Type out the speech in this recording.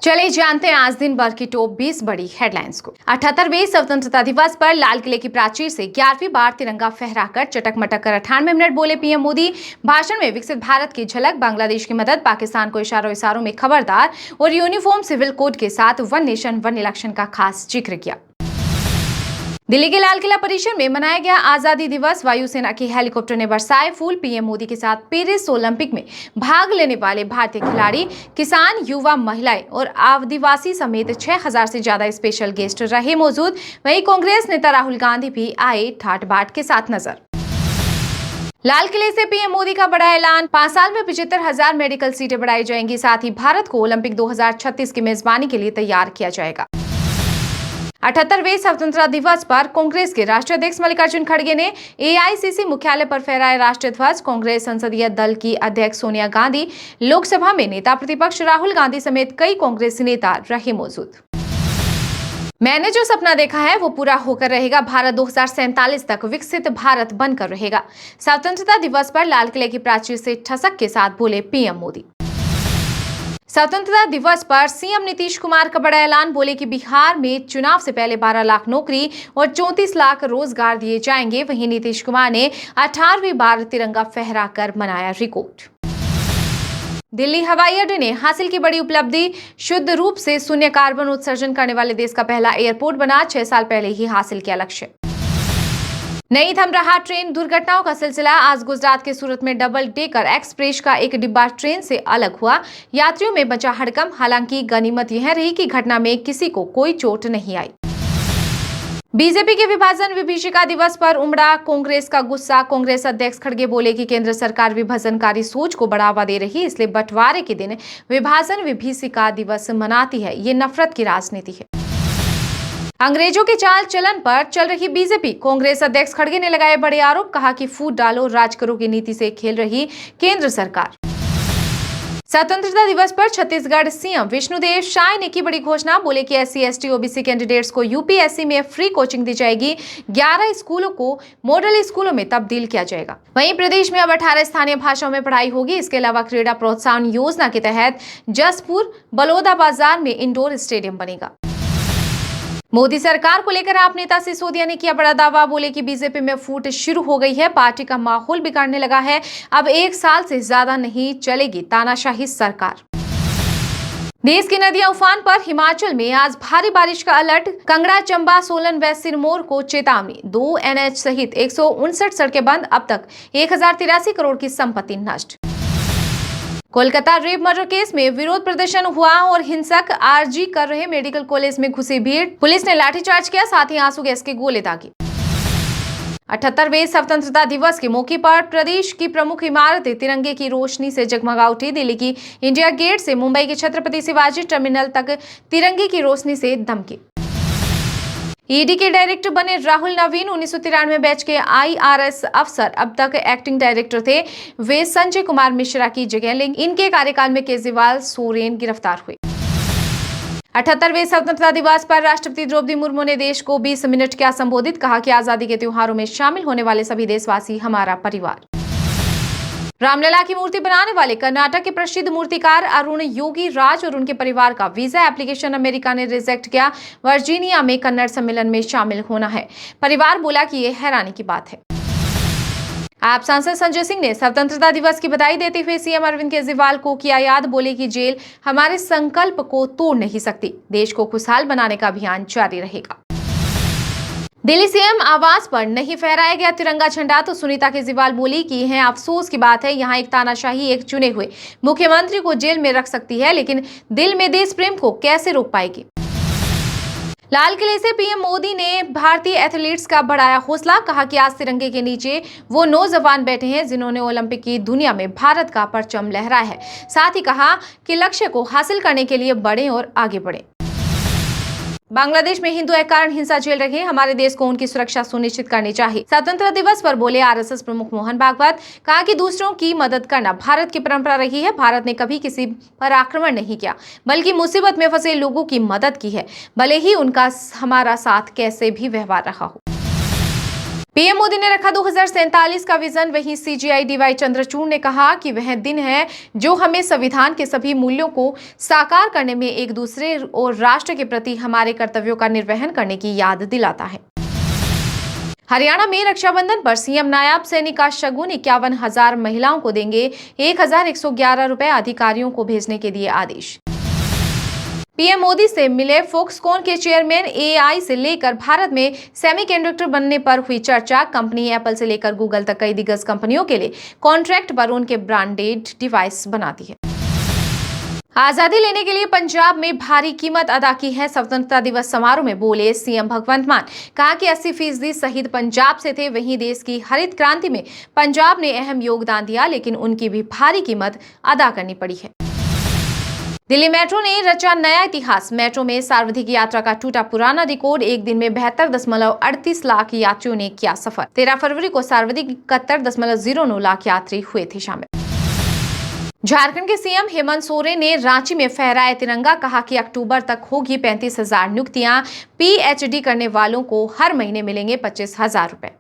चलिए जानते हैं आज दिन भर की टॉप 20 बड़ी हेडलाइंस को। 78वें स्वतंत्रता दिवस पर लाल किले की प्राचीर से 11वीं बार तिरंगा फहराकर चटक मटक कर 98 मिनट बोले पीएम मोदी। भाषण में विकसित भारत की झलक, बांग्लादेश की मदद, पाकिस्तान को इशारों इशारों में खबरदार और यूनिफॉर्म सिविल कोड के साथ वन नेशन वन इलेक्शन का खास जिक्र किया। दिल्ली के लाल किला परिसर में मनाया गया आजादी दिवस। वायुसेना के हेलीकॉप्टर ने बरसाए फूल। पीएम मोदी के साथ पेरिस ओलंपिक में भाग लेने वाले भारतीय खिलाड़ी, किसान, युवा, महिलाएं और आदिवासी समेत 6000 से ज्यादा स्पेशल गेस्ट रहे मौजूद। वहीं कांग्रेस नेता राहुल गांधी भी आए ठाट बाट के साथ नजर। लाल किले से पीएम मोदी का बड़ा ऐलान, 5 साल में 75,000 मेडिकल सीटें बढ़ाई जाएंगी। साथ ही भारत को ओलंपिक 2036 की मेजबानी के लिए तैयार किया जाएगा। 78वें स्वतंत्रता दिवस पर कांग्रेस के राष्ट्रीय अध्यक्ष मल्लिकार्जुन खड़गे ने एआईसीसी मुख्यालय पर फहराया राष्ट्रीय ध्वज। कांग्रेस संसदीय दल की अध्यक्ष सोनिया गांधी, लोकसभा में नेता प्रतिपक्ष राहुल गांधी समेत कई कांग्रेसी नेता रहे मौजूद। मैंने जो सपना देखा है वो पूरा होकर रहेगा। भारत 2047 तक विकसित भारत बनकर रहेगा। स्वतंत्रता दिवस पर लाल किले की प्राचीर से ठसक के साथ बोले पीएम मोदी। स्वतंत्रता दिवस पर सीएम नीतीश कुमार का बड़ा ऐलान, बोले कि बिहार में चुनाव से पहले 12 लाख नौकरी और 34 लाख रोजगार दिए जाएंगे। वहीं नीतीश कुमार ने 18वीं बार तिरंगा फहराकर मनाया रिकॉर्ड। दिल्ली हवाई अड्डे ने हासिल की बड़ी उपलब्धि, शुद्ध रूप से शून्य कार्बन उत्सर्जन करने वाले देश का पहला एयरपोर्ट बना। 6 साल पहले ही हासिल किया लक्ष्य। नहीं थम रहा ट्रेन दुर्घटनाओं का सिलसिला। आज गुजरात के सूरत में डबल डेकर एक्सप्रेस का एक डिब्बा ट्रेन से अलग हुआ। यात्रियों में मचा हड़कंप। हालांकि गनीमत यह रही कि घटना में किसी को कोई चोट नहीं आई। बीजेपी के विभाजन विभीषिका दिवस पर उमड़ा कांग्रेस का गुस्सा। कांग्रेस अध्यक्ष खड़गे बोले कि केंद्र सरकार विभाजनकारी सोच को बढ़ावा दे रही है, इसलिए बंटवारे के दिन विभाजन विभीषिका दिवस मनाती है। ये नफरत की राजनीति है। अंग्रेजों के चाल चलन पर चल रही बीजेपी। कांग्रेस अध्यक्ष खड़गे ने लगाए बड़े आरोप, कहा कि फूट डालो राज करो की नीति से खेल रही केंद्र सरकार। स्वतंत्रता दिवस पर छत्तीसगढ़ सीएम विष्णुदेव साय ने की बड़ी घोषणा, बोले कि SC ST OBC कैंडिडेट्स को यूपीएससी में फ्री कोचिंग दी जाएगी। 11 स्कूलों को मॉडल स्कूलों में तब्दील किया जाएगा। वहीं प्रदेश में अब 18 स्थानीय भाषाओं में पढ़ाई होगी। इसके अलावा क्रीड़ा प्रोत्साहन योजना के तहत जसपुर बलौदाबाजार में इंडोर स्टेडियम बनेगा। मोदी सरकार को लेकर आप नेता सिसोदिया ने किया बड़ा दावा, बोले कि बीजेपी में फूट शुरू हो गई है, पार्टी का माहौल बिगाड़ने लगा है। अब 1 साल से ज्यादा नहीं चलेगी तानाशाही सरकार। देश की नदियां उफान पर। हिमाचल में आज भारी बारिश का अलर्ट। कांगड़ा, चंबा, सोलन व सिरमौर को चेतावनी। 2 NH सहित 159 सड़कें बंद। अब तक 1083 करोड़ की संपत्ति नष्ट। कोलकाता रेप मर्डर केस में विरोध प्रदर्शन हुआ और हिंसक आरजी कर रहे मेडिकल कॉलेज में घुसी भीड़। पुलिस ने लाठीचार्ज किया, साथ ही आंसू गैस के गोले दागे। 78वें स्वतंत्रता दिवस के मौके पर प्रदेश की प्रमुख इमारतें तिरंगे की रोशनी से जगमगा उठी। दिल्ली की इंडिया गेट से मुंबई के छत्रपति शिवाजी टर्मिनल तक तिरंगे की रोशनी से दमके। ईडी के डायरेक्टर बने राहुल नवीन 1993 बैच के IRS अफसर अब तक एक्टिंग डायरेक्टर थे। वे संजय कुमार मिश्रा की जगह लेंगे। इनके कार्यकाल में केजरीवाल, सोरेन गिरफ्तार हुए। 78वें स्वतंत्रता दिवस पर राष्ट्रपति द्रौपदी मुर्मू ने देश को 20 मिनट क्या संबोधित, कहा कि आजादी के त्योहारों में शामिल होने वाले सभी देशवासी हमारा परिवार। रामलला की मूर्ति बनाने वाले कर्नाटक के प्रसिद्ध मूर्तिकार अरुण योगी राज और उनके परिवार का वीजा एप्लीकेशन अमेरिका ने रिजेक्ट किया। वर्जीनिया में कन्नड़ सम्मेलन में शामिल होना है। परिवार बोला कि यह हैरानी की बात है। आप सांसद संजय सिंह ने स्वतंत्रता दिवस की बधाई देते हुए सीएम अरविंद केजरीवाल को किया याद, बोले कि जेल हमारे संकल्प को तोड़ नहीं सकती। देश को खुशहाल बनाने का अभियान जारी रहेगा। दिल्ली सीएम आवास पर नहीं फहराया गया तिरंगा झंडा तो सुनीता केजरीवाल बोली कि यह अफसोस की बात है। यहाँ एक तानाशाही एक चुने हुए मुख्यमंत्री को जेल में रख सकती है, लेकिन दिल में देश प्रेम को कैसे रोक पाएगी। लाल किले से पीएम मोदी ने भारतीय एथलीट्स का बढ़ाया हौसला, कहा कि आज तिरंगे के नीचे वो नौजवान बैठे हैं जिन्होंने ओलंपिक की दुनिया में भारत का परचम लहराया है। साथ ही कहा कि लक्ष्य को हासिल करने के लिए बढ़े और आगे बढ़े। बांग्लादेश में हिंदू एक कारण हिंसा झेल रहे हैं, हमारे देश को उनकी सुरक्षा सुनिश्चित करनी चाहिए। स्वतंत्रता दिवस पर बोले RSS प्रमुख मोहन भागवत, कहा कि दूसरों की मदद करना भारत की परंपरा रही है। भारत ने कभी किसी पर आक्रमण नहीं किया, बल्कि मुसीबत में फंसे लोगों की मदद की है, भले ही उनका हमारा साथ कैसे भी व्यवहार रहा हो। पीएम मोदी ने रखा 2047 का विजन। वहीं सीजीआई डीवाई चंद्रचूड़ ने कहा कि वह दिन है जो हमें संविधान के सभी मूल्यों को साकार करने में एक दूसरे और राष्ट्र के प्रति हमारे कर्तव्यों का निर्वहन करने की याद दिलाता है। हरियाणा में रक्षाबंधन पर सीएम नायब सैनिक का शगुन 51,000 महिलाओं को देंगे 1,111 रुपए, अधिकारियों को भेजने के दिए आदेश। पीएम मोदी से मिले फॉक्सकॉन के चेयरमैन। एआई से लेकर भारत में सेमीकंडक्टर बनने पर हुई चर्चा। कंपनी एप्पल से लेकर गूगल तक कई दिग्गज कंपनियों के लिए कॉन्ट्रैक्ट पर उनके ब्रांडेड डिवाइस बनाती है। आजादी लेने के लिए पंजाब में भारी कीमत अदा की है। स्वतंत्रता दिवस समारोह में बोले सीएम भगवंत मान। कहा कि 80% शहीद पंजाब से थे। वहीं देश की हरित क्रांति में पंजाब ने अहम योगदान दिया, लेकिन उनकी भी भारी कीमत अदा करनी पड़ी है। दिल्ली मेट्रो ने रचा नया इतिहास। मेट्रो में सार्वजनिक यात्रा का टूटा पुराना रिकॉर्ड। एक दिन में 72.38 लाख यात्रियों ने किया सफर। 13 फरवरी को सर्वाधिक 71.09 लाख यात्री हुए थे शामिल। झारखंड के सीएम हेमंत सोरेन ने रांची में फहराया तिरंगा। कहा कि अक्टूबर तक होगी 35,000 नियुक्तियां। पीएचडी करने वालों को हर महीने मिलेंगे 25,000 रुपए।